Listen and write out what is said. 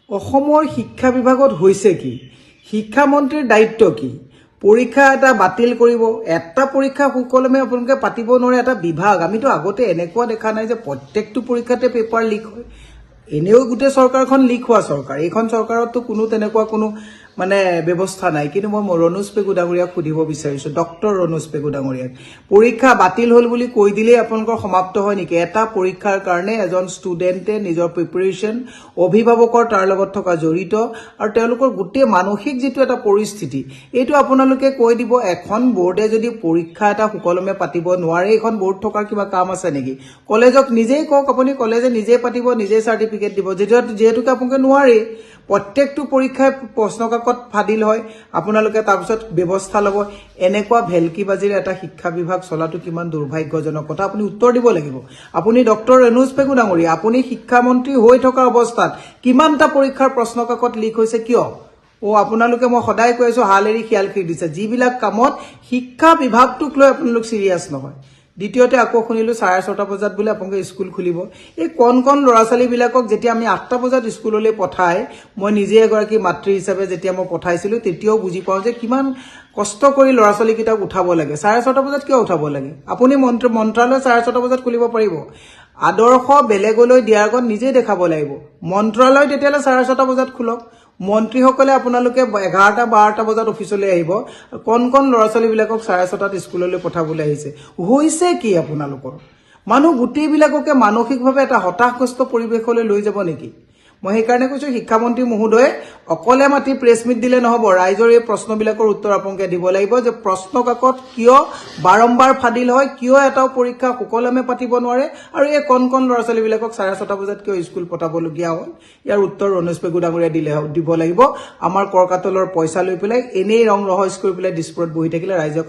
অসমৰ শিক্ষা বিভাগত হৈছে কি শিক্ষামন্ত্ৰীৰ দায়িত্ব কি পৰীক্ষা এটা বাতিল কৰিব এটা পৰীক্ষা সুকলমে আপোনালোকে পাতিব নোৱাৰে এটা বিভাগ আমিতো আগতে এনেকুৱা দেখা নাই যে প্ৰত্যেকটো পৰীক্ষাতে পেপাৰ লিক হয় এনেও গোটে চৰকাৰখন লিক হোৱা চৰকাৰ এইখন চৰকাৰতো কোনো তেনেকুৱা কোনো মানে ব্যৱস্থা নাই কিন্তু মই ৰনোজ পেগু ডাঙৰীয়াক সুধিব বিচাৰিছো ডক্টৰ ৰনোজ পেগু ডাঙৰীয়াক পৰীক্ষা বাতিল হল বুলি কৈ দিলে আপোনালোকৰ সমাপ্ত হয় নেকি এটা পৰীক্ষাৰ কাৰণে এজন ষ্টুডেন্টে নিজৰ প্ৰিপাৰেচন অভিভাৱকৰ তাৰ লগত থকা জড়িত আৰু তেওঁলোকৰ গোটে মানসিক যেটো এটা পৰিস্থিতি এইটো আপোনালোকে কৈ দিব এখন বোৰ্ডে যদি পৰীক্ষা এটা সুকলমে পাতিব নোৱাৰে এখন বোৰ্ড থকাৰ কিবা কাম আছে নেকি কলেজক নিজেই কক আপুনি কলেজে নিজে পাতিব নিজে সাৰ্টিফিকেট দিব যেহেতুকে আপোনালোকে নোৱাৰে প্ৰত্যেকটো পৰীক্ষাৰ প্ৰশ্নকাকত ফাদিল হয় আপোনালোকে তাৰপিছত ব্যৱস্থা লব এনেকুৱা ভেলকিবাজিৰ এটা শিক্ষা বিভাগ চলাটো কিমান দুৰ্ভাগ্যজনক কথা আপুনি উত্তৰ দিব লাগিব আপুনি ডক্টৰ ৰনোজ পেগু ডাঙৰীয়া আপুনি শিক্ষা মন্ত্ৰী হৈ থকা অৱস্থাত কিমানটা পৰীক্ষাৰ প্ৰশ্নকাকত লিক হৈছে কিয় আপোনালোকে মই সদায় কৈ আছো হালেৰি খিয়াল খিৰ দিছে যিবিলাক কামত শিক্ষা বিভাগটোক লৈ আপোনালোক সিৰিয়াছ নহয় দ্বিতীয়তে আকৌ শুনিলো 6:30 বজাত বোলে আপোনালোকে স্কুল খুলিব এই কোন লৰাছালী বিলাকক যেতিয়া আমি 8টা বজাত স্কুললৈ পঠাই মই নিজে এগৰাকী মাতৃ হিচাপে যেতিয়া মই পঠাইছিলো তেতিয়াও বুজি পাওঁ যে কিমান কষ্ট কৰি লৰাছালী কিটাক উঠাব লাগে 6:30 বজাত কিয় উঠাব লাগে আপুনি মন্ত্ৰালয় 6:30 বজাত খুলিব পাৰিব আদৰ্শ বেলেগলৈ দিয়াৰ আগত নিজে দেখাব লাগিব মন্ত্ৰালয় তেতিয়ালে 6:30 বজাত খুলক মন্ত্ৰীসকলে আপোনালোকে 11টা 12টা বজাত অফিচলৈ আহিব কোন লৰাছালী বিলাকক 6:30 স্কুললৈ পঠাবলৈ আহিছে হৈছে কি আপোনালোকৰ মানুহ গুটি বিলাককে মানসিকভাৱে এটা হতাশগ্ৰস্ত পৰিবেশলৈ লৈ যাব নেকি মই এই কাৰণে কৈছো শিক্ষামন্ত্ৰী মহোদয় অকলে মাটি প্ৰেছ মিট দিলে নহব ৰাইজৰ এই প্ৰশ্নবিলাকৰ উত্তৰ আপোনালোকে দিব লাগিব যে প্ৰশ্নকাকত কিয় বাৰম্বাৰ ফাদিল হয় কিয় এটাও পৰীক্ষা সুকলমে পাতিব নোৱাৰে আৰু এই কোন লৰাছালী বিলাকক 6:30 বজাত কিয় স্কুল পঠাবলগীয়া হ'ল ইয়াৰ উত্তৰ ৰনোজ পেগু ডাঙৰীয়া দিব লাগিব আমাৰ কৰকাতলৰ পইচা লৈ পেলাই এনেই ৰং ৰহস্য কৰি পেলাই ডিস্পুৰত বহি থাকিলে ৰাইজক